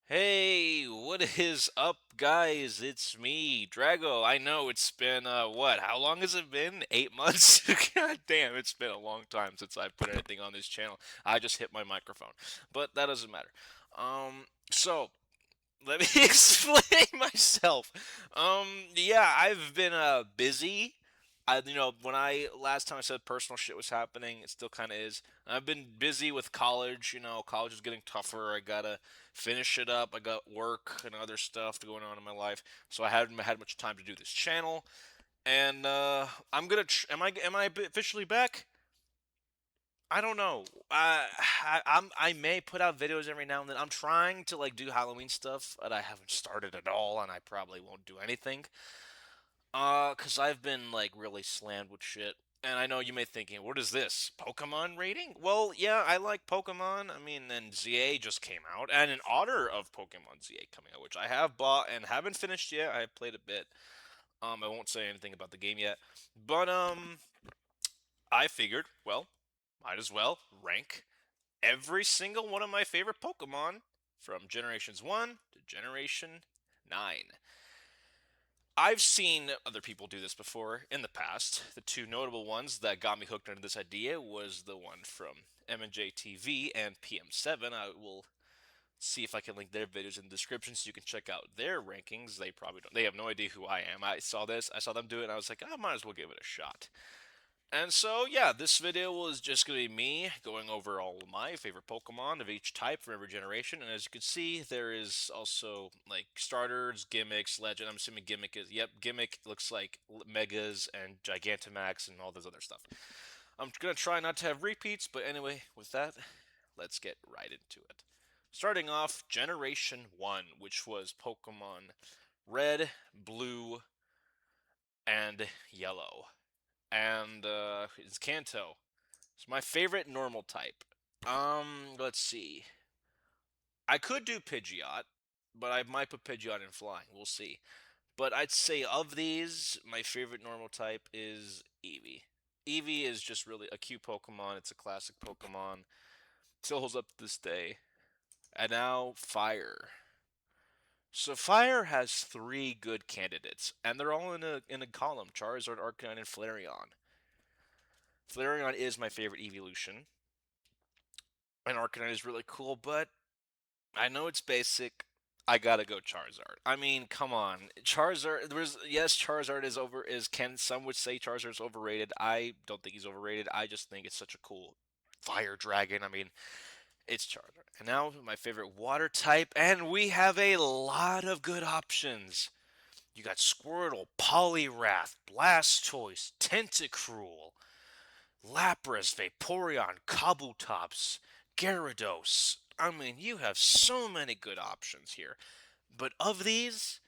Hey, what is up, guys? It's me, Drago. I know it's been, what? How long has it been? 8 months? God damn, it's been a long time since I've put anything on this channel. I just hit my microphone, but that doesn't matter. So let me explain myself. Yeah, I've been busy. When I last time I said personal shit was happening, it still kind of is. I've been busy with college. College is getting tougher. I gotta finish it up. I got work and other stuff going on in my life, so I haven't had much time to do this channel. And I'm gonna. Am I officially back? I don't know. I may put out videos every now and then. I'm trying to like do Halloween stuff, but I haven't started at all, and I probably won't do anything. Cause I've been like really slammed with shit. And I know you may thinking, what is this? Pokemon rating? Well, yeah, I like Pokemon. I mean, and ZA just came out, and in honor of Pokemon ZA coming out, which I have bought and haven't finished yet. I played a bit. I won't say anything about the game yet, but I figured, well, might as well rank every single one of my favorite Pokemon from Generations 1 to Generation 9. I've seen other people do this before in the past. The two notable ones that got me hooked into this idea was the one from M&J TV and PM7. I will see if I can link their videos in the description so you can check out their rankings. They probably don't. They have no idea who I am. I saw this. I saw them do it, and I was like, I might as well give it a shot. And so, yeah, this video was just going to be me going over all of my favorite Pokemon of each type from every generation. And as you can see, there is also, like, starters, gimmicks, legend. I'm assuming gimmick is, yep, gimmick looks like Megas and Gigantamax and all this other stuff. I'm going to try not to have repeats, but anyway, with that, let's get right into it. Starting off, Generation 1, which was Pokemon Red, Blue, and Yellow. And it's Kanto. It's my favorite normal type. Let's see. I could do Pidgeot, but I might put Pidgeot in flying. We'll see. But I'd say of these, my favorite normal type is Eevee. Eevee is just really a cute Pokemon. It's a classic Pokemon. Still holds up to this day. And now Fire. So Fire has three good candidates, and they're all in a column: Charizard, Arcanine, and Flareon. Flareon is my favorite evolution, and Arcanine is really cool, but I know it's basic. I gotta go Charizard. I mean, come on, Charizard. Charizard is over. Is can some would say Charizard is overrated? I don't think he's overrated. I just think it's such a cool fire dragon. I mean, it's Charizard. And now my favorite water type, and we have a lot of good options. You got Squirtle, Poliwrath, Blastoise, Tentacruel, Lapras, Vaporeon, Kabutops, Gyarados. I mean, you have so many good options here. But of these,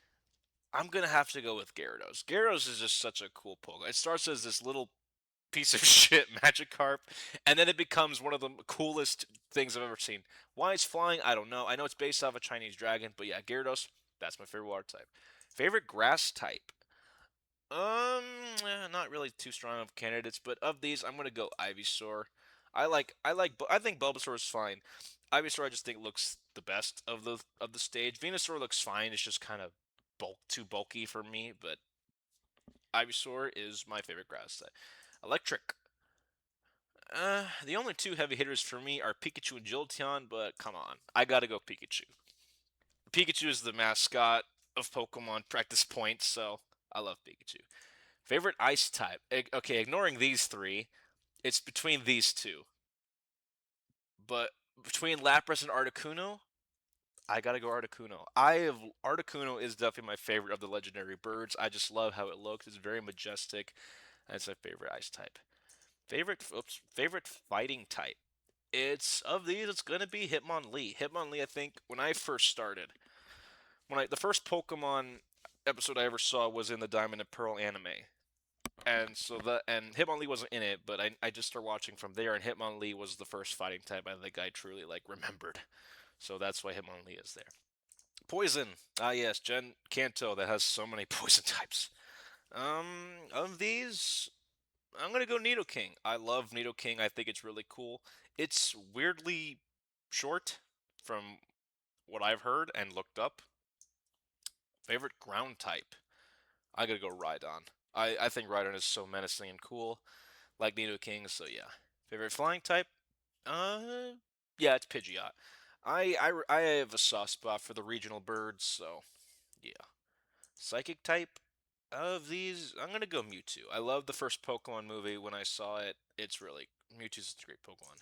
I'm gonna have to go with Gyarados. Gyarados is just such a cool Pokemon. It starts as this little piece of shit Magikarp, and then it becomes one of the coolest things I've ever seen. Why it's flying, I don't know. I know it's based off a Chinese dragon, but yeah, Gyarados, that's my favorite water type. Favorite grass type? Not really too strong of candidates, but of these, I'm gonna go Ivysaur. I think Bulbasaur is fine. Ivysaur, I just think looks the best of the stage. Venusaur looks fine. It's just kind of too bulky for me, but Ivysaur is my favorite grass type. Electric. The only two heavy hitters for me are Pikachu and Jolteon, but come on, I gotta go Pikachu. Pikachu is the mascot of Pokemon Practice Point, so I love Pikachu. Favorite ice type? Okay, ignoring these three, it's between these two. But between Lapras and Articuno, I gotta go Articuno. Articuno is definitely my favorite of the legendary birds. I just love how it looks. It's very majestic, and it's my favorite ice type. Favorite fighting type. It's of these. It's gonna be Hitmonlee. Hitmonlee. I think when I first started, the first Pokemon episode I ever saw was in the Diamond and Pearl anime, and Hitmonlee wasn't in it, but I just started watching from there, and Hitmonlee was the first fighting type I think I truly like remembered. So that's why Hitmonlee is there. Poison. Ah yes, Gen Kanto that has so many poison types. Of these, I'm gonna go Nidoking. I love Nidoking. I think it's really cool. It's weirdly short from what I've heard and looked up, favorite ground type. I gotta go Rhydon. I think Rhydon is so menacing and cool, like Nidoking. So yeah. Favorite flying type? Uh, yeah, it's Pidgeot. I have a soft spot for the regional birds, so yeah. Psychic type of these, I'm gonna go Mewtwo. I love the first Pokemon movie. When I saw it, it's really Mewtwo's a great Pokemon.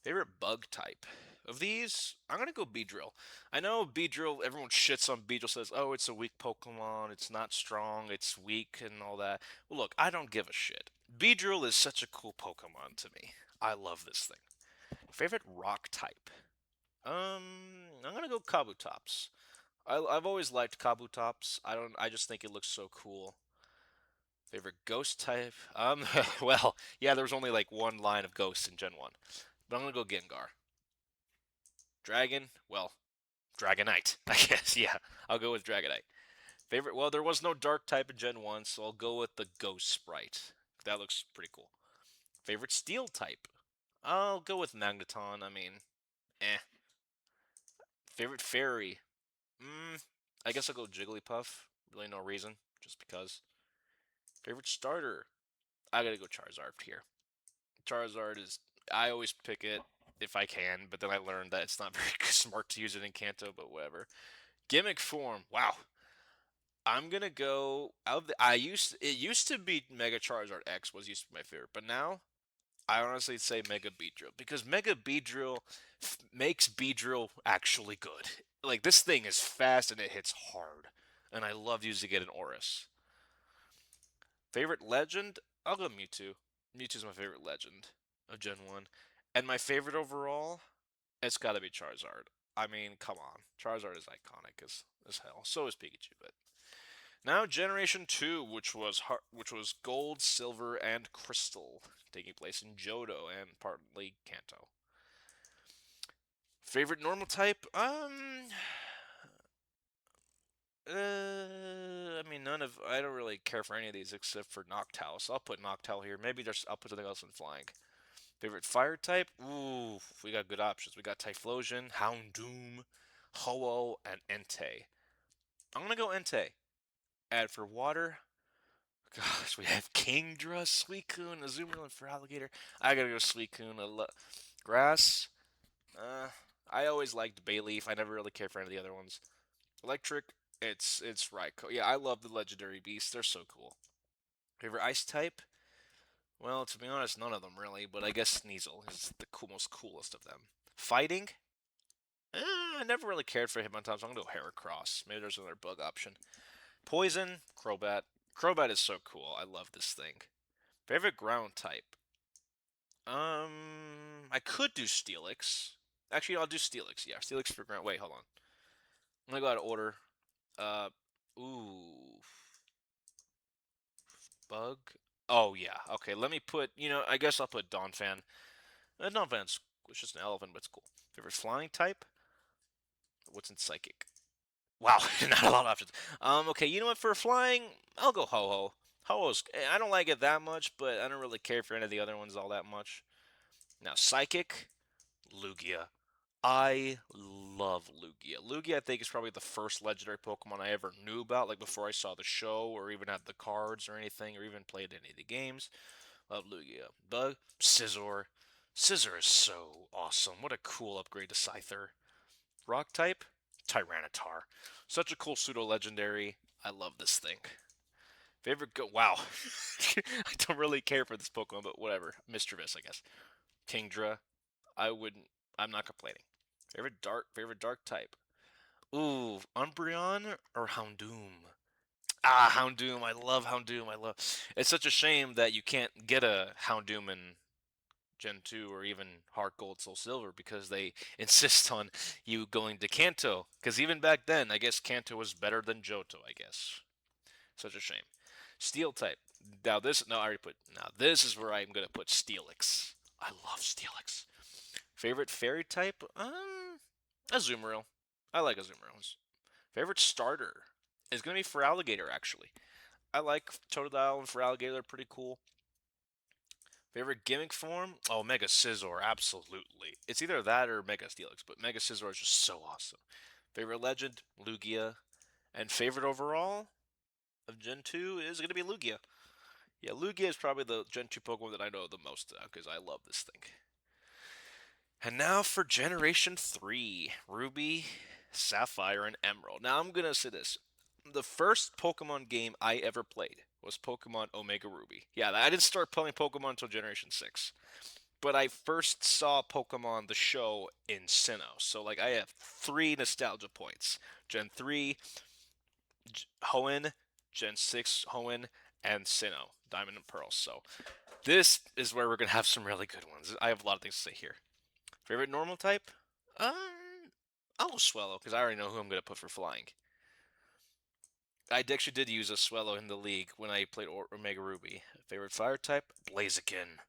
Favorite bug type of these, I'm gonna go Beedrill. I know Beedrill. Everyone shits on Beedrill. Says, "Oh, it's a weak Pokemon. It's not strong. It's weak and all that." Well, look, I don't give a shit. Beedrill is such a cool Pokemon to me. I love this thing. Favorite rock type. I'm gonna go Kabutops. I've always liked Kabutops. I don't. I just think it looks so cool. Favorite ghost type? Well, yeah, there was only like one line of ghosts in Gen 1. But I'm gonna go Gengar. Dragon? Well, Dragonite, I guess. Yeah, I'll go with Dragonite. Favorite? Well, there was no dark type in Gen 1, so I'll go with the ghost sprite. That looks pretty cool. Favorite steel type? I'll go with Magneton. I mean, eh. Favorite fairy? I guess I'll go Jigglypuff. Really no reason, just because. Favorite starter? I gotta go Charizard here. Charizard is. I always pick it if I can, but then I learned that it's not very smart to use it in Kanto, but whatever. Gimmick form. Wow. I'm gonna go out of the. It used to be Mega Charizard X was used to be my favorite, but now I honestly say Mega Beedrill because Mega Beedrill makes Beedrill actually good. Like this thing is fast and it hits hard, and I love using it in Oris. Favorite legend? I'll go Mewtwo. Mewtwo's my favorite legend of Gen 1. And my favorite overall? It's gotta be Charizard. I mean, come on. Charizard is iconic as hell. So is Pikachu, but now Generation 2, which was Gold, Silver, and Crystal, taking place in Johto and partly Kanto. Favorite normal type? I mean, none of. I don't really care for any of these except for Noctowl, so I'll put Noctowl here. Maybe there's. I'll put something else in flying. Favorite fire type? Ooh, we got good options. We got Typhlosion, Houndoom, Ho-Oh, and Entei. I'm gonna go Entei. Add for water. Gosh, we have Kingdra, Suicune, Azumarill, for alligator. I gotta go Suicune. Grass. Uh, I always liked Bayleaf. I never really cared for any of the other ones. Electric. It's Raikou. Yeah, I love the legendary beasts. They're so cool. Favorite ice type? Well, to be honest, none of them really, but I guess Sneasel is the most coolest of them. Fighting? I never really cared for Hypnotops. I'm gonna go Heracross. Maybe there's another bug option. Poison? Crobat. Crobat is so cool. I love this thing. Favorite ground type? I could do Steelix. Actually, I'll do Steelix. Yeah, Steelix for ground. Wait, hold on. I'm gonna go out of order. Uh, ooh, bug. Oh yeah. Okay, let me put. I guess I'll put Donphan. Donphan's it's just an elephant, but it's cool. Favorite flying type? What's in psychic? Wow, not a lot of options. Okay, you know what? For flying, I'll go Ho-Ho. Ho-Ho's. I don't like it that much, but I don't really care for any of the other ones all that much. Now, psychic, Lugia. I love Lugia. Lugia, I think, is probably the first legendary Pokemon I ever knew about, like before I saw the show, or even had the cards or anything, or even played any of the games. Love Lugia. Bug, Scizor. Scizor is so awesome. What a cool upgrade to Scyther. Rock type, Tyranitar. Such a cool pseudo legendary. I love this thing. Favorite go. Wow. I don't really care for this Pokemon, but whatever. Mischievous, I guess. Kingdra. I wouldn't. I'm not complaining. Favorite dark type. Ooh, Umbreon or Houndoom? Houndoom. I love Houndoom. I love. It's such a shame that you can't get a Houndoom in Gen 2 or even Heart Gold Soul Silver because they insist on you going to Kanto. Because even back then, I guess Kanto was better than Johto, I guess. Such a shame. Steel type. Now this, no, I already put, now this is where I'm going to put Steelix. I love Steelix. Favorite fairy type? Azumarill. I like Azumarill. Favorite starter is going to be for alligator, actually. I like Totodile and for alligator, they're pretty cool. Favorite gimmick form? Oh, Mega Scizor, absolutely. It's either that or Mega Steelix, but Mega Scizor is just so awesome. Favorite legend, Lugia. And favorite overall of Gen 2 is going to be Lugia. Yeah, Lugia is probably the Gen 2 Pokemon that I know the most because I love this thing. And now for Generation 3, Ruby, Sapphire, and Emerald. Now I'm going to say this. The first Pokemon game I ever played was Pokemon Omega Ruby. Yeah, I didn't start playing Pokemon until Generation 6. But I first saw Pokemon the show in Sinnoh. So like I have 3 nostalgia points. Gen 3, Hoenn, Gen 6, Hoenn, and Sinnoh, Diamond and Pearl. So this is where we're going to have some really good ones. I have a lot of things to say here. Favorite normal type? I'll go Swellow, because I already know who I'm going to put for flying. I actually did use a Swellow in the league when I played Omega Ruby. Favorite fire type? Blaziken.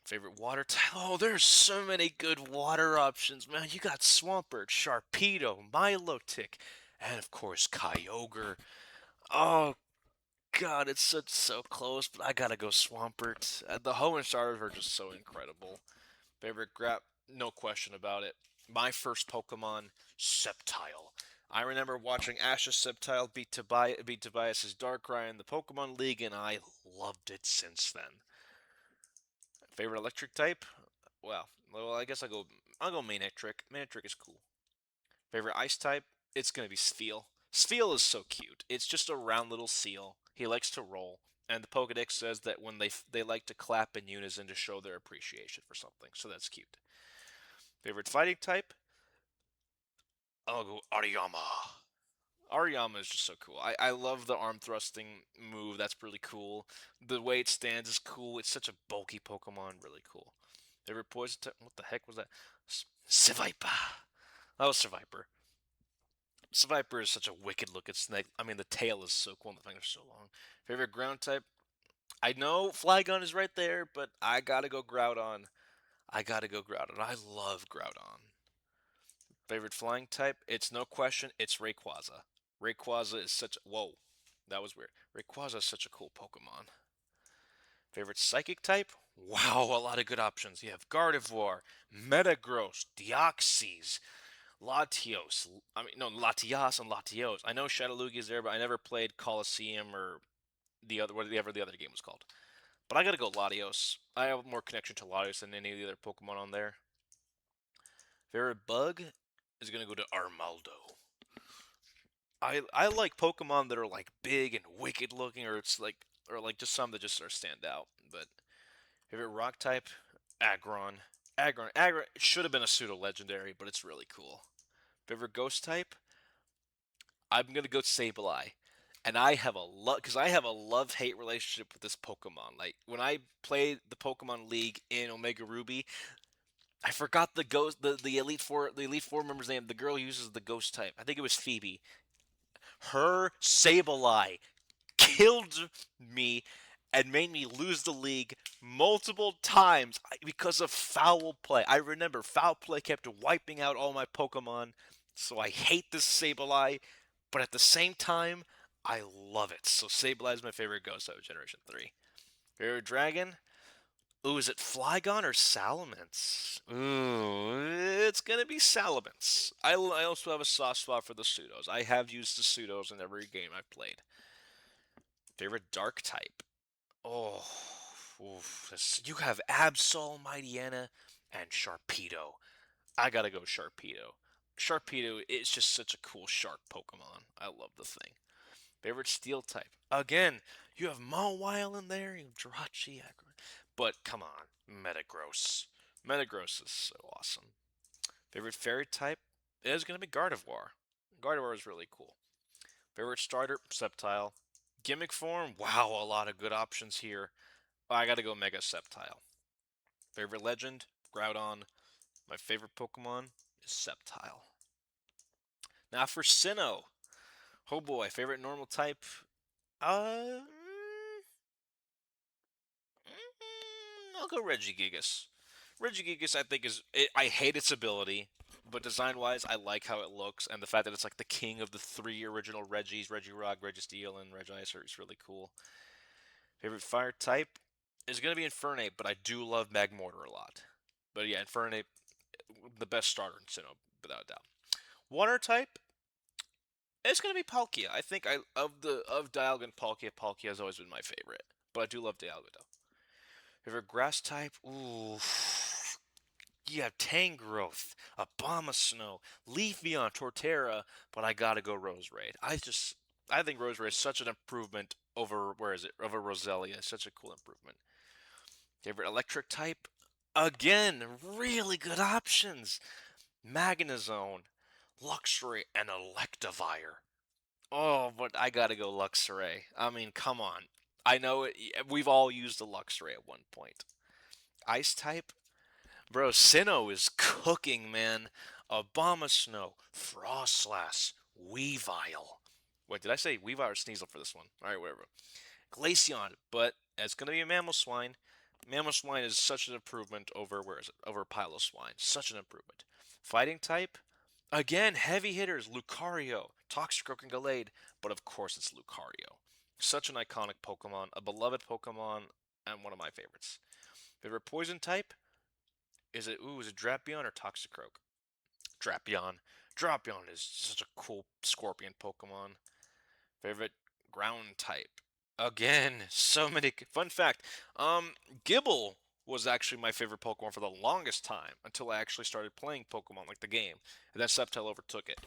Favorite water type? Oh, there's so many good water options, man. You got Swampert, Sharpedo, Milotic, and of course Kyogre. Oh God, it's so close, but I gotta go Swampert. The Hoenn starters are just so incredible. Favorite grab? No question about it. My first Pokemon, Sceptile. I remember watching Ash's Sceptile beat Tobias's Darkrai in the Pokemon League, and I loved it since then. Favorite electric type? Well, I guess I'll go Manectric. Manectric is cool. Favorite ice type? It's gonna be Spheal. Spheal is so cute. It's just a round little seal. He likes to roll, and the Pokedex says that when they like to clap in unison to show their appreciation for something. So that's cute. Favorite fighting type? I'll go Ariyama. Ariyama is just so cool. I love the arm thrusting move. That's really cool. The way it stands is cool. It's such a bulky Pokemon. Really cool. Favorite poison type? What the heck was that? Seviper. That was Seviper. Seviper is such a wicked looking snake. I mean, the tail is so cool and the fingers are so long. Favorite ground type? I know Flygon is right there, but I gotta go Groudon. I gotta go Groudon. I love Groudon. Favorite flying type? It's no question. It's Rayquaza. Rayquaza is such. Whoa, that was weird. Rayquaza is such a cool Pokemon. Favorite psychic type? Wow, a lot of good options. You have Gardevoir, Metagross, Deoxys, Latios. I mean, no, Latias and Latios. I know Shadowlugia is there, but I never played Colosseum or whatever the other game was called. But I gotta go Latios. I have more connection to Latios than any of the other Pokemon on there. Favorite bug is gonna go to Armaldo. I like Pokemon that are like big and wicked looking, or like just some that just sort of stand out. But favorite rock type, Aggron. Aggron. It should have been a pseudo legendary, but it's really cool. Favorite ghost type, I'm gonna go Sableye, and I have a love hate relationship with this Pokemon. Like when I played the Pokemon League in Omega Ruby, I forgot the Elite Four member's name. The girl who uses the ghost type. I think it was Phoebe. Her Sableye killed me and made me lose the league multiple times because of foul play. I remember foul play kept wiping out all my Pokemon, so I hate this Sableye, but at the same time, I love it. So Sableye is my favorite ghost out of Generation 3. Favorite dragon? Ooh, is it Flygon or Salamence? Ooh, it's gonna be Salamence. I also have a soft spot for the pseudos. I have used the pseudos in every game I've played. Favorite dark type? Oh, oof, you have Absol, Mightyena, and Sharpedo. I gotta go Sharpedo. Sharpedo is just such a cool shark Pokemon. I love the thing. Favorite steel type? Again, you have Mawile in there, you have Jirachi, but come on, Metagross. Metagross is so awesome. Favorite fairy type is gonna be Gardevoir. Gardevoir is really cool. Favorite starter? Sceptile. Gimmick form? Wow, a lot of good options here. I gotta go Mega Sceptile. Favorite legend? Groudon. My favorite Pokemon is Sceptile. Now for Sinnoh. Oh boy, favorite normal type? Uh, I'll go Regigigas. Regigigas, I think I hate its ability, but design-wise, I like how it looks, and the fact that it's like the king of the 3 original Regis, Regirock, Registeel, and Regice is really cool. Favorite fire type is gonna be Infernape, but I do love Magmortar a lot. But yeah, Infernape, the best starter in Sinnoh, without a doubt. Water type, it's gonna be Palkia. I think of Dialga and Palkia has always been my favorite. But I do love Dialga though. Favorite grass type? Ooh. You have Tangrowth, Abomasnow, Leafeon, Torterra, but I gotta go Roserade. I think Roserade is such an improvement over, where is it? Over Roselia. It's such a cool improvement. Favorite electric type? Again, really good options. Magnezone, Luxray, and Electivire. Oh, but I gotta go Luxray. I mean, come on. I know we've all used the Luxray at one point. Ice type? Bro, Sinnoh is cooking, man. Abomasnow, Frostlass, Weavile. Wait, did I say Weavile or Sneasel for this one? Alright, whatever. Glaceon, but it's gonna be a Mamoswine. Mamoswine is such an improvement over, where is it? Over Piloswine. Such an improvement. Fighting type? Again, heavy hitters, Lucario, Toxicroak, and Gallade, but of course it's Lucario. Such an iconic Pokemon, a beloved Pokemon, and one of my favorites. Favorite poison type? Is it Drapion or Toxicroak? Drapion. Drapion is such a cool scorpion Pokemon. Favorite ground type? Again, so many. Fun fact, Gibble was actually my favorite Pokemon for the longest time until I actually started playing Pokemon, like the game, and then Sceptile overtook it.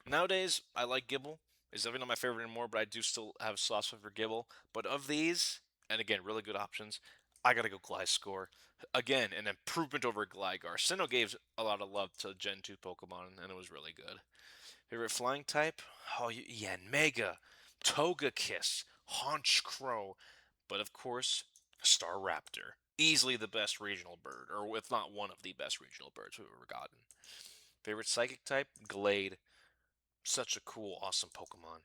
Nowadays, I like Gibble. It's definitely not my favorite anymore, but I do still have a soft spot for Gibble. But of these, and again, really good options, I gotta go Gliscor. Again, an improvement over Gligar. Sinnoh gave a lot of love to Gen 2 Pokemon, and it was really good. Favorite flying type? Oh, yeah, Mega, Togekiss, Honchkrow, but of course, Staraptor. Easily the best regional bird, or if not one of the best regional birds we've ever gotten. Favorite psychic type? Glade. Such a cool, awesome Pokemon.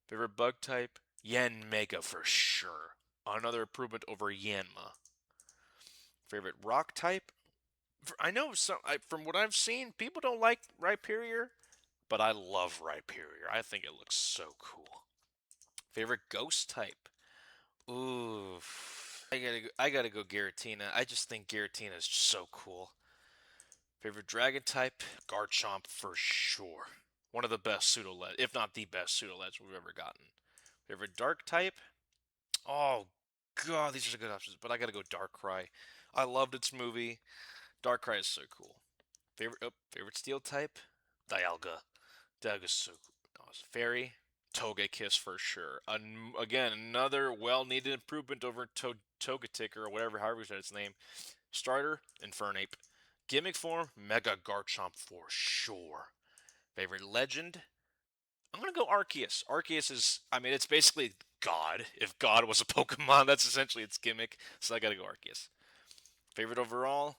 Favorite bug type? Yanmega for sure. Another improvement over Yanma. Favorite rock type? I know from what I've seen, people don't like Rhyperior, but I love Rhyperior. I think it looks so cool. Favorite ghost type? Ooh, I gotta go Giratina. I just think Giratina is so cool. Favorite dragon type? Garchomp for sure. One of the best pseudo if not the best pseudo we've ever gotten. Favorite dark type? Oh god, these are good options, but I gotta go Darkrai. I loved its movie. Darkrai is so cool. Favorite steel type? Dialga. Dialga's so cool. Oh, fairy? Togekiss for sure. Again, another well-needed improvement over Togetic or whatever, however you said its name. Starter, Infernape. Gimmick form, Mega Garchomp for sure. Favorite legend? I'm gonna go Arceus. Arceus is, I mean, it's basically God. If God was a Pokemon, that's essentially its gimmick. So I gotta go Arceus. Favorite overall?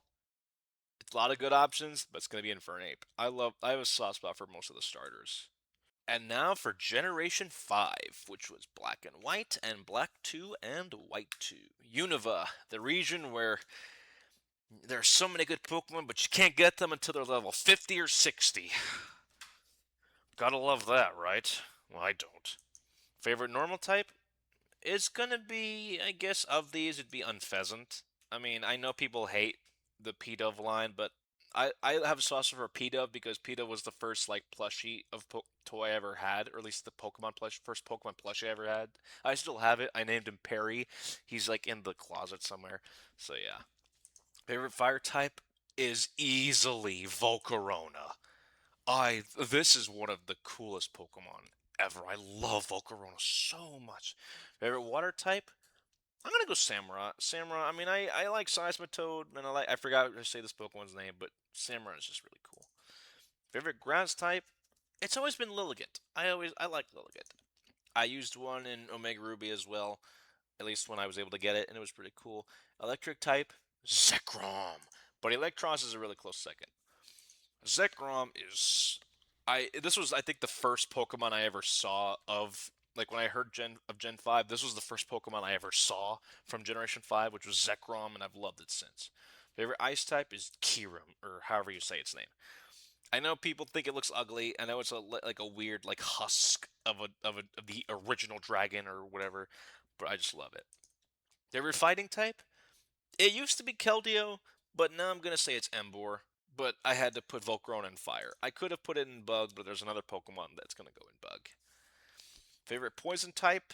It's a lot of good options, but it's gonna be Infernape. I have a soft spot for most of the starters. And now for Generation 5, which was Black and White, and Black 2 and White 2. Unova, the region where there are so many good Pokemon, but you can't get them until they're level 50 or 60. Gotta love that, right? Well, I don't. Favorite normal type? It's gonna be, I guess, of these, it'd be Unpheasant. I mean, I know people hate the P-Dove line, but I have a soft spot for P-Dove because P-Dove was the first, like, plushie of toy I ever had, or at least the first Pokemon plushie I ever had. I still have it. I named him Perry. He's, like, in the closet somewhere. So, yeah. Favorite fire type is easily Volcarona. This is one of the coolest Pokemon ever. I love Volcarona so much. Favorite water type? I'm gonna go Samurai. Samurai. I mean, I like Seismitoad, and I forgot to say this Pokemon's name, but Samurai is just really cool. Favorite grass type? It's always been Lilligant. I like Lilligant. I used one in Omega Ruby as well, at least when I was able to get it, and it was pretty cool. Electric type? Zekrom. But Electros is a really close second. Zekrom is this was, I think, the first Pokemon I ever saw of, like, when I heard Gen 5, this was the first Pokemon I ever saw from Generation 5, which was Zekrom, and I've loved it since. Favorite ice type is Kyurem, or however you say its name. I know people think it looks ugly. I know it's like a weird, like, husk of the original dragon or whatever, but I just love it. Favorite fighting type? It used to be Keldeo, but now I'm gonna say it's Emboar. but I had to put Volcarona in fire. I could have put it in bug, but there's another Pokemon that's gonna go in bug. Favorite poison type?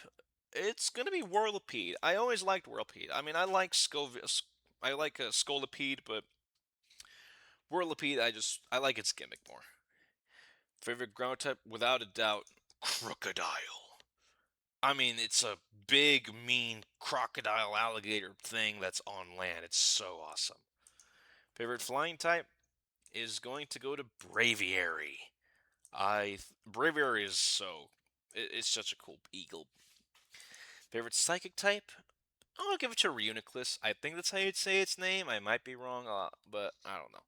It's gonna be Whirlipede. I always liked Whirlipede. I mean, I like a Scolipede, but Whirlipede, I like its gimmick more. Favorite ground type? Without a doubt, Crocodile. I mean, it's a big, mean crocodile alligator thing that's on land. It's so awesome. Favorite flying type is going to go to Braviary. Braviary is it's such a cool eagle. Favorite psychic type? I'll give it to Reuniclus. I think that's how you'd say its name. I might be wrong, but I don't know.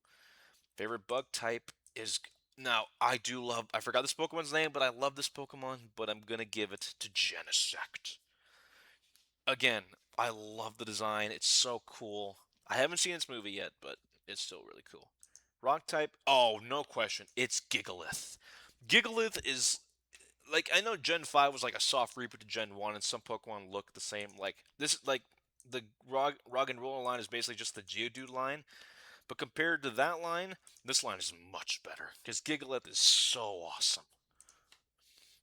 Favorite bug type is now I do love. I forgot this Pokemon's name, but I love this Pokemon. But I'm gonna give it to Genesect. Again, I love the design. It's so cool. I haven't seen its movie yet, but it's still really cool. Rock type? Oh, no question. It's Gigalith. Gigalith is like I know Gen 5 was like a soft reboot to Gen 1 and some Pokemon look the same. Like the Rog and Roller line is basically just the Geodude line, but compared to that line, this line is much better cuz Gigalith is so awesome.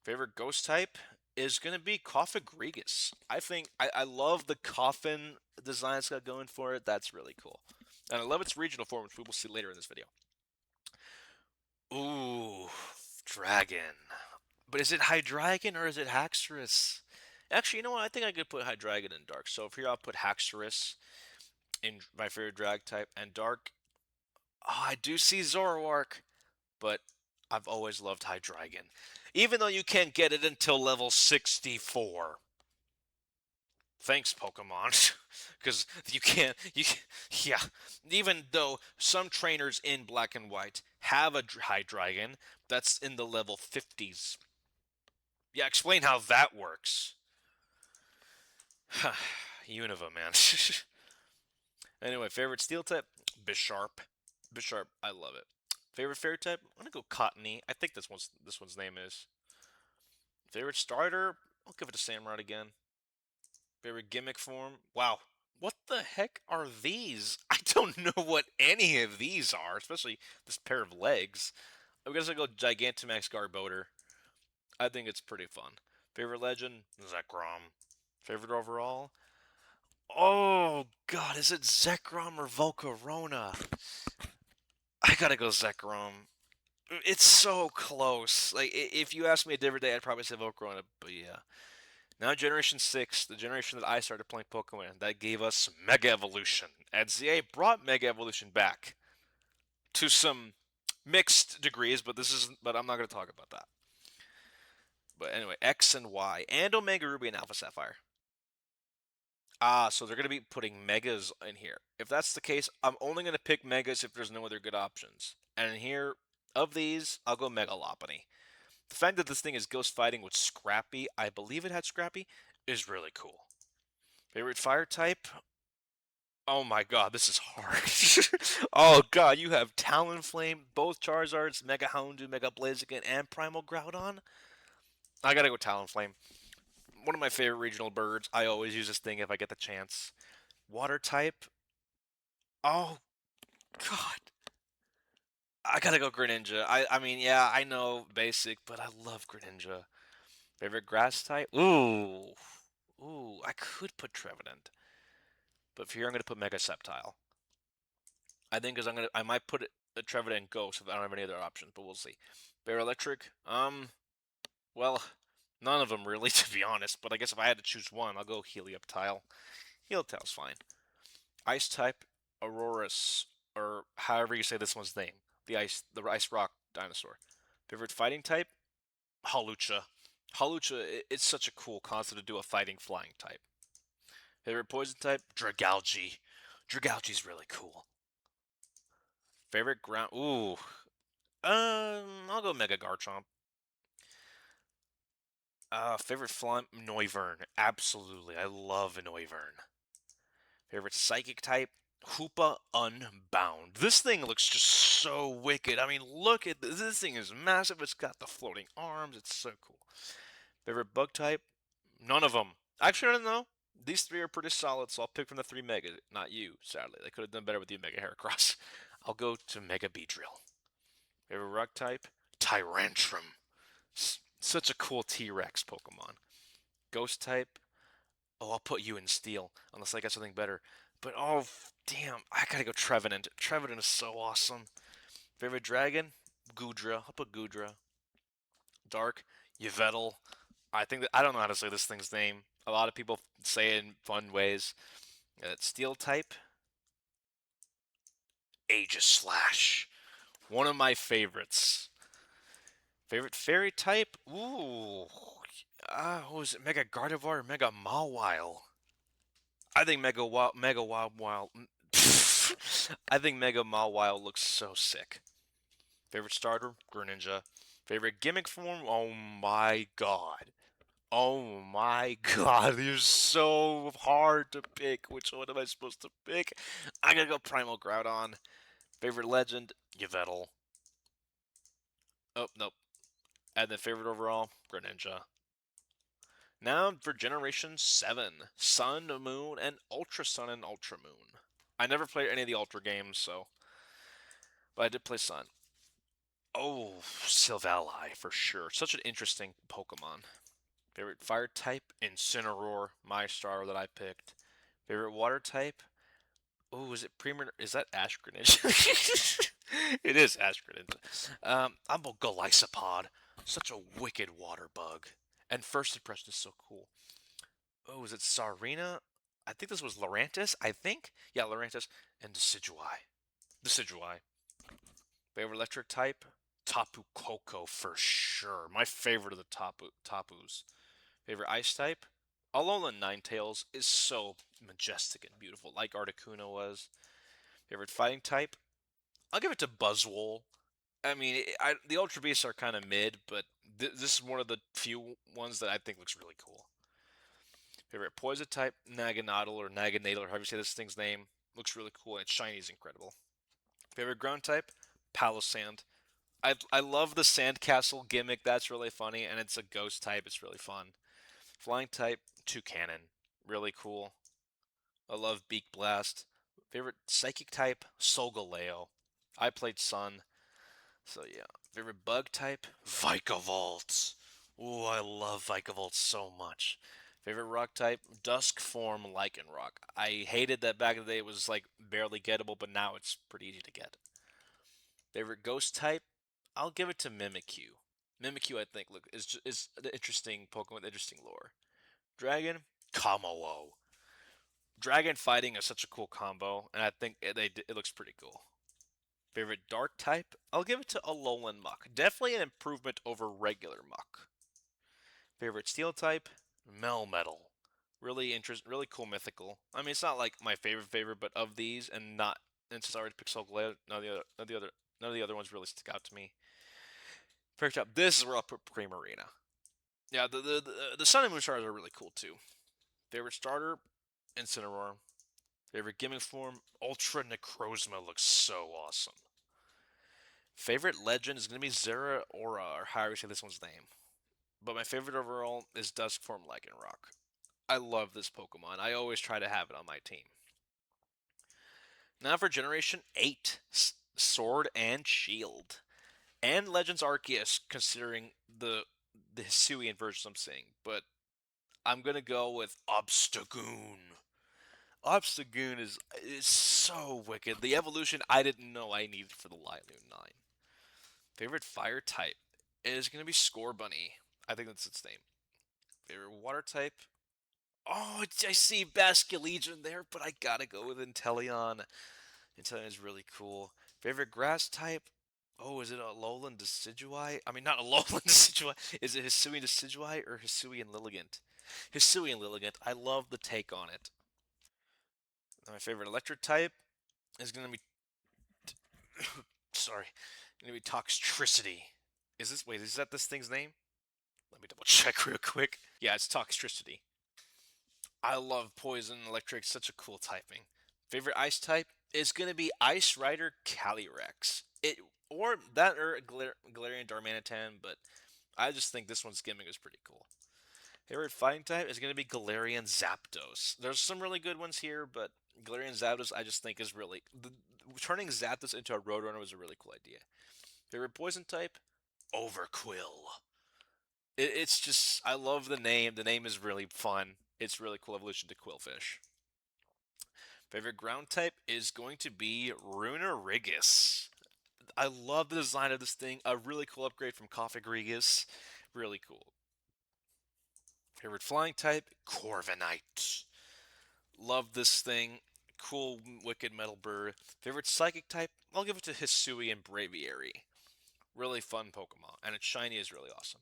Favorite ghost type is gonna be Coffagrigus. I love the coffin design it's got going for it. That's really cool. And I love its regional form, which we will see later in this video. Ooh, dragon. But is it Hydreigon or is it Haxorus? Actually, you know what? I think I could put Hydreigon in Dark. So if here I'll put Haxorus in my favorite drag type and Dark. Oh, I do see Zoroark, but I've always loved Hydreigon. Even though you can't get it until level 64. Thanks, Pokemon. Because yeah. Even though some trainers in Black and White have a Hydreigon that's in the level 50s. Yeah, explain how that works. Unova, man. Anyway, favorite steel type? Bisharp. Bisharp, I love it. Favorite fairy type? I'm gonna go Cottony. I think this one's name is. Favorite starter? I'll give it to Samurott again. Favorite gimmick form? Wow. What the heck are these? I don't know what any of these are, especially this pair of legs. I guess I'll go Gigantamax Garbodor. I think it's pretty fun. Favorite legend? Zekrom. Favorite overall? Oh, God, is it Zekrom or Volcarona? I gotta go Zekrom. It's so close. Like, if you asked me a different day, I'd probably say Volcarona, but yeah. Now Generation 6, the generation that I started playing Pokemon, that gave us Mega Evolution. And ZA brought Mega Evolution back to some mixed degrees, but I'm not going to talk about that. But anyway, X and Y, and Omega Ruby and Alpha Sapphire. Ah, so they're going to be putting Megas in here. If that's the case, I'm only going to pick Megas if there's no other good options. And in here, of these, I'll go Mega Lopunny. The fact that this thing is ghost fighting with Scrappy, I believe it had Scrappy, is really cool. Favorite fire type? Oh my god, this is hard. Oh god, you have Talonflame, both Charizards, Mega Houndoom, Mega Blaziken, and Primal Groudon? I gotta go Talonflame. One of my favorite regional birds. I always use this thing if I get the chance. Water type? Oh god. I gotta go Greninja. I mean, yeah, I know basic, but I love Greninja. Favorite grass type? Ooh. Ooh, I could put Trevenant. But for here, I'm going to put Mega Sceptile. I think because I might put a Trevenant Ghost if I don't have any other options, but we'll see. Bear Electric? Well, none of them really, to be honest. But I guess if I had to choose one, I'll go Helioptile. Helioptile's fine. Ice type, Aurorus, or however you say this one's name. The ice rock dinosaur. Favorite fighting type? Hawlucha. Hawlucha, it's such a cool concept to do a fighting flying type. Favorite poison type? Dragalge. Dragalge's really cool. Favorite ground? Ooh. I'll go Mega Garchomp. Favorite flying? Noivern. Absolutely. I love Noivern. Favorite psychic type? Hoopa Unbound. This thing looks just so wicked. I mean, look at this. This thing is massive. It's got the floating arms. It's so cool. Favorite bug type? None of them. Actually, I don't know. These three are pretty solid, so I'll pick from the three Mega. Not you, sadly. They could have done better with the Mega Heracross. I'll go to Mega Beedrill. Favorite rock type? Tyrantrum. Such a cool T-Rex Pokemon. Ghost type? Oh, I'll put you in Steel, unless I got something better. But oh, damn, I gotta go Trevenant. Trevenant is so awesome. Favorite dragon? Goodra. I'll put Goodra. Dark? Yveltal. I don't know how to say this thing's name. A lot of people say it in fun ways. Steel type? Aegislash. One of my favorites. Favorite fairy type? Ooh. What was it? Mega Gardevoir or Mega Mawile? I think Mega Mawile. I think Mega Mawile looks so sick. Favorite starter? Greninja. Favorite gimmick form? Oh my god. Oh my god, they're so hard to pick. Which one am I supposed to pick? I gotta go Primal Groudon. Favorite legend? Yveltal. Oh, nope. And then favorite overall? Greninja. Now for Generation 7. Sun, Moon, and Ultra Sun and Ultra Moon. I never played any of the Ultra games, so... But I did play Sun. Oh, Silvally, for sure. Such an interesting Pokemon. Favorite fire type? Incineroar, my star that I picked. Favorite water type? Oh, is it Premier? Is that Ash Greninja? It is Ash Greninja. I'm a Golisopod. Such a wicked water bug. And first impression is so cool. Oh, is it Sarina? I think this was Lurantis, I think? Yeah, Lurantis. And Decidueye. Decidueye. Favorite electric type? Tapu Koko for sure. My favorite of the Tapus. Favorite ice type? Alolan Ninetales is so majestic and beautiful, like Articuno was. Favorite fighting type? I'll give it to Buzzwole. I mean, the Ultra Beasts are kind of mid, but this is one of the few ones that I think looks really cool. Favorite poison type? Naganadel or Naganadel, however you say this thing's name. Looks really cool, and its shiny is incredible. Favorite ground type? Palossand. I love the sandcastle gimmick. That's really funny, and it's a ghost type. It's really fun. Flying type? Toucannon. Really cool. I love Beak Blast. Favorite psychic type? Solgaleo. I played Sun, so yeah. Favorite bug type? Vikavolt. Ooh, I love Vikavolt so much. Favorite rock type? Dusk form Lycanroc. I hated that back in the day it was like barely gettable, but now it's pretty easy to get. Favorite ghost type? I'll give it to Mimikyu. Mimikyu, I think, look is an interesting Pokemon with interesting lore. Dragon? Kamalo. Dragon fighting is such a cool combo, and I think it looks pretty cool. Favorite dark type? I'll give it to Alolan Muck. Definitely an improvement over regular Muck. Favorite steel type? Melmetal. Really cool mythical. I mean, it's not like my favorite, but of these, and since I already picked Soul none of the other ones really stick out to me. Favorite type? This is where I'll put Primarina. Yeah, the Sun and Moon stars are really cool too. Favorite starter? Incineroar. Favorite gimmick form? Ultra Necrozma looks so awesome. Favorite legend is going to be Zera Aura, or however you say this one's name. But my favorite overall is Duskform Lycanroc. I love this Pokemon. I always try to have it on my team. Now for Generation 8, Sword and Shield. And Legends Arceus, considering the Hisuian version I'm seeing. But I'm going to go with Obstagoon. Obstagoon is so wicked. The evolution I didn't know I needed for the Liloon 9. Favorite fire type is going to be Scorbunny. I think that's its name. Favorite water type? Oh, I see Basculegion there, but I gotta go with Inteleon. Inteleon is really cool. Favorite grass type? Oh, is it a Alolan Decidueye? I mean, not Alolan Decidueye. Is it Hisuian Decidueye or Hisuian Lilligant? Hisuian Lilligant. I love the take on it. My favorite electric type is going to be sorry, going to be Toxtricity. Is that this thing's name? Let me double check real quick. Yeah, it's Toxtricity. I love Poison Electric, such a cool typing. Favorite ice type is going to be Ice Rider Calyrex. Or that or Galarian Darmanitan, but I just think this one's gimmick is pretty cool. Favorite fighting type is going to be Galarian Zapdos. There's some really good ones here, but Galarian Zapdos I just think is really turning Zapdos into a Roadrunner was a really cool idea. Favorite poison type? Overquill. It's just, I love the name. The name is really fun. It's really cool evolution to Quillfish. Favorite ground type is going to be Runerigus. I love the design of this thing. A really cool upgrade from Coffigrigus. Really cool. Favorite flying type? Corviknight. Love this thing. Cool, wicked metal bird. Favorite psychic type? I'll give it to Hisui and Braviary. Really fun Pokemon, and its shiny is really awesome.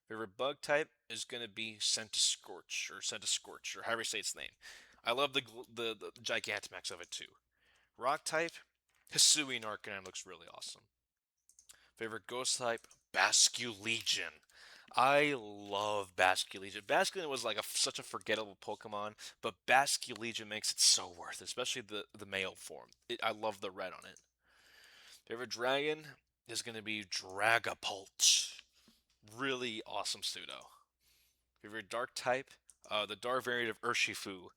Favorite bug type is gonna be Centiskorch, or however you say its name. I love the Gigantamax of it too. Rock type, Hisui and Arcanine looks really awesome. Favorite ghost type, Basculegion. I love Basculegion. Basculegion was like such a forgettable Pokemon, but Basculegion makes it so worth it, especially the male form. I love the red on it. Favorite dragon is going to be Dragapult. Really awesome pseudo. Favorite dark type, the dark variant of Urshifu.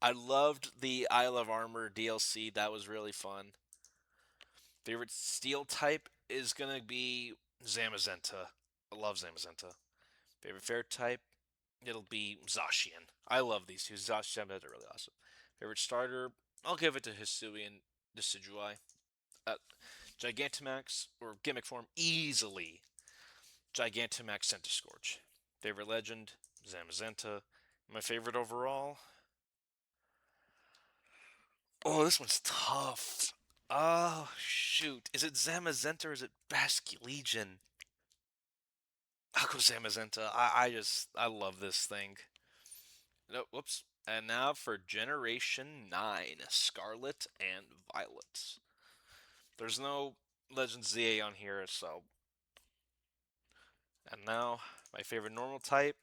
I loved the Isle of Armor DLC. That was really fun. Favorite steel type is going to be Zamazenta. I love Zamazenta. Favorite fair type, it'll be Zacian. I love these two. Zacian and Zamazenta are really awesome. Favorite starter, I'll give it to Hisui and Decidueye. Uh, Gigantamax, or gimmick form, easily Gigantamax Centiskorch. Favorite legend, Zamazenta. My favorite overall? Oh, this one's tough. Oh, shoot. Is it Zamazenta or is it Basculegion? I'll go Zamazenta. I love this thing. No, whoops. And now for Generation 9, Scarlet and Violet. There's no Legend ZA on here, so. And now, my favorite normal type,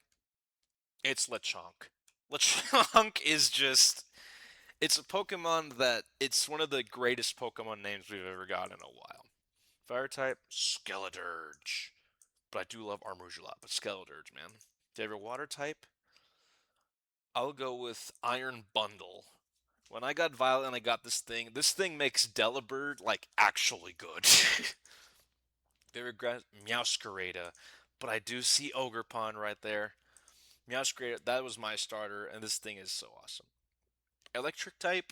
it's Lechonk. Lechonk is just. It's a Pokemon that. It's one of the greatest Pokemon names we've ever got in a while. Fire type, Skeledirge. But I do love Armouge a lot, but Skeledirge, man. Favorite water type? I'll go with Iron Bundle. When I got Violet and I got this thing makes Delibird, like, actually good. Favorite grass? Meowscarada. But I do see Ogerpon right there. Meowscarada, that was my starter, and this thing is so awesome. Electric type?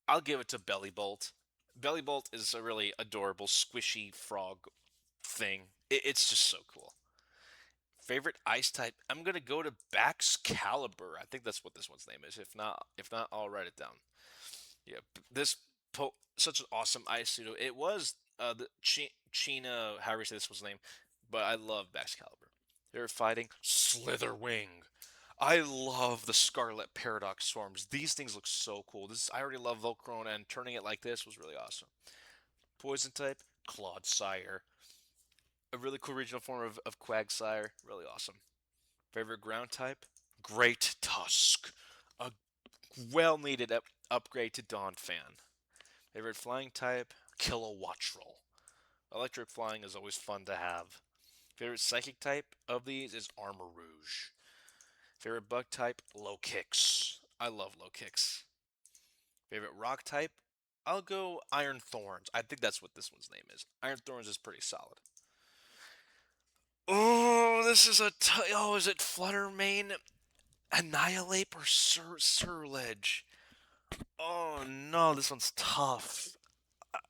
I'll give it to Bellybolt. Bellybolt is a really adorable, squishy frog thing. It's just so cool. Favorite ice type? I'm gonna go to Baxcalibur. I think that's what this one's name is. If not, I'll write it down. Yeah, this such an awesome ice pseudo. It was the China, however you say this one's name, but I love Baxcalibur. They're fighting Slitherwing. I love the Scarlet Paradox Swarms. These things look so cool. I already love Volcarona, and turning it like this was really awesome. Poison type, Clodsire. A really cool regional form of Quagsire. Really awesome. Favorite ground type? Great Tusk. A well needed upgrade to Donphan. Favorite flying type? Kilowattrel. Electric flying is always fun to have. Favorite psychic type of these is Armor Rouge. Favorite bug type? Low Kicks. I love Low Kicks. Favorite rock type? I'll go Iron Thorns. I think that's what this one's name is. Iron Thorns is pretty solid. Oh, this is oh, is it Fluttermane, Annihilate, or Surledge? Oh no, this one's tough.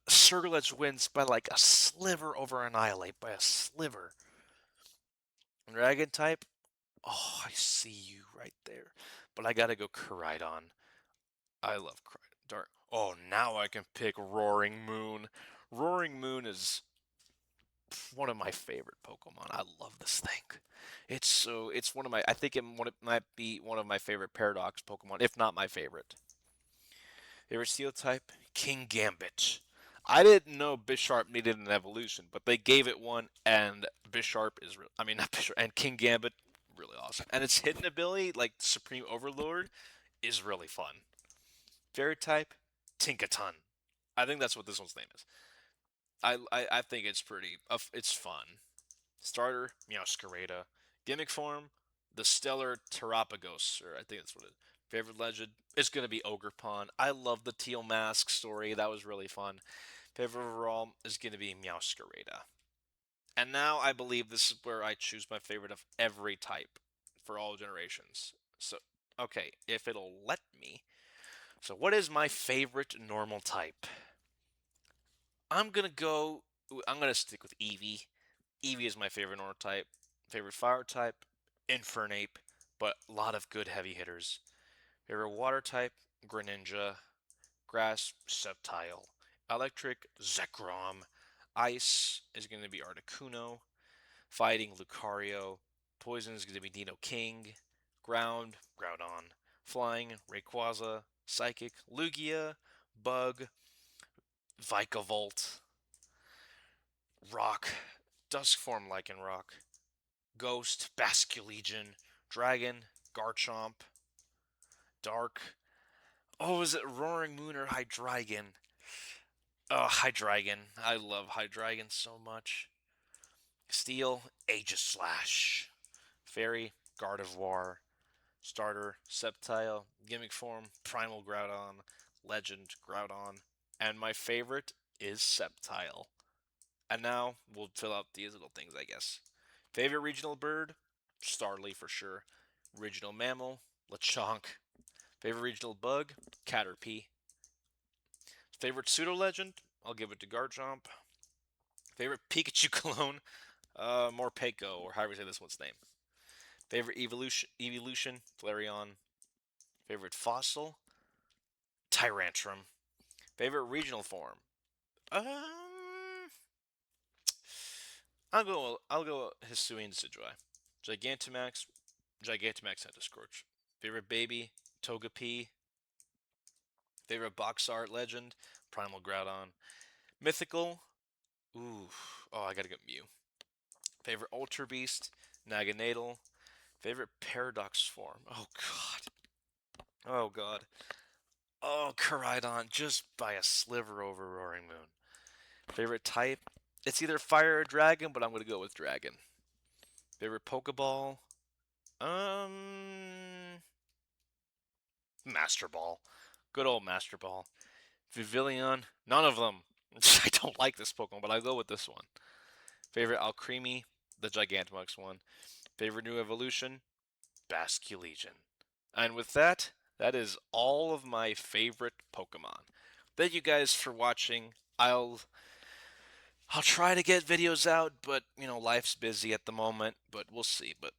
Surledge wins by like a sliver over Annihilate, by a sliver. Dragon type? Oh, I see you right there. But I gotta go Koraidon. I love Koraidon. Dark. Oh, now I can pick Roaring Moon. Roaring Moon is one of my favorite Pokemon. I love this thing. It's one of my, I think it might be one of my favorite Paradox Pokemon, if not my favorite. Favorite Steel type? King Gambit. I didn't know Bisharp needed an evolution, but they gave it one, and Bisharp is I mean, not Bisharp, and King Gambit, really awesome. And its hidden ability, like Supreme Overlord, is really fun. Fairy type? Tinkaton. I think that's what this one's name is. I think it's pretty, it's fun. Starter, Meowscarada. Gimmick form, the Stellar Terapagos, or I think that's what it is. Favorite legend, It's gonna be Ogerpon. I love the Teal Mask story. That was really fun. Favorite overall is gonna be Meowscarada. And now I believe this is where I choose my favorite of every type for all generations. So, okay, if it'll let me. So, what is my favorite normal type? I'm gonna go. I'm gonna stick with Eevee. Eevee is my favorite normal type. Favorite fire type, Infernape, but a lot of good heavy hitters. Favorite water type, Greninja. Grass, Sceptile. Electric, Zekrom. Ice is going to be Articuno. Fighting, Lucario. Poison is going to be Dino King. Ground, Groudon. Flying, Rayquaza. Psychic, Lugia. Bug, Vikavolt. Rock, Duskform Lycanroc. Ghost, Basculegion. Dragon, Garchomp. Dark. Oh, is it Roaring Moon or Hydreigon? Oh, Hydreigon. I love Hydreigon so much. Steel, Aegislash. Fairy, Gardevoir. Starter, Sceptile. Gimmick form, Primal Groudon. Legend, Groudon. And my favorite is Sceptile. And now we'll fill out these little things, I guess. Favorite regional bird? Starly for sure. Regional mammal? Lechonk. Favorite regional bug? Caterpie. Favorite pseudo legend? I'll give it to Garchomp. Favorite Pikachu clone? Morpeko, or however you say this one's name. Favorite evolution? Flareon. Favorite fossil? Tyrantrum. Favorite regional form? Um, I'll go Hisuian Decidueye. Gigantamax, Gigantamax Centiskorch. Favorite baby? Togepi. Favorite box art legend? Primal Groudon. Mythical? Ooh, oh, I gotta get Mew. Favorite Ultra Beast? Naganadel. Favorite Paradox form? Oh god. Oh god. Oh, Koraidon, just by a sliver over Roaring Moon. Favorite type? It's either fire or dragon, but I'm gonna go with dragon. Favorite Pokeball? Um, Master Ball. Good old Master Ball. Vivillon? None of them. I don't like this Pokemon, but I'll go with this one. Favorite Alcremie? The Gigantamax one. Favorite new evolution? Basculegion. And with that, that is all of my favorite Pokemon. Thank you guys for watching. I'll try to get videos out, but life's busy at the moment. But we'll see. But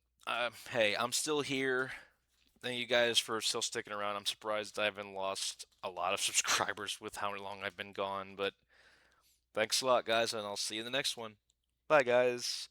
hey, I'm still here. Thank you guys for still sticking around. I'm surprised I haven't lost a lot of subscribers with how long I've been gone. But thanks a lot, guys, and I'll see you in the next one. Bye, guys.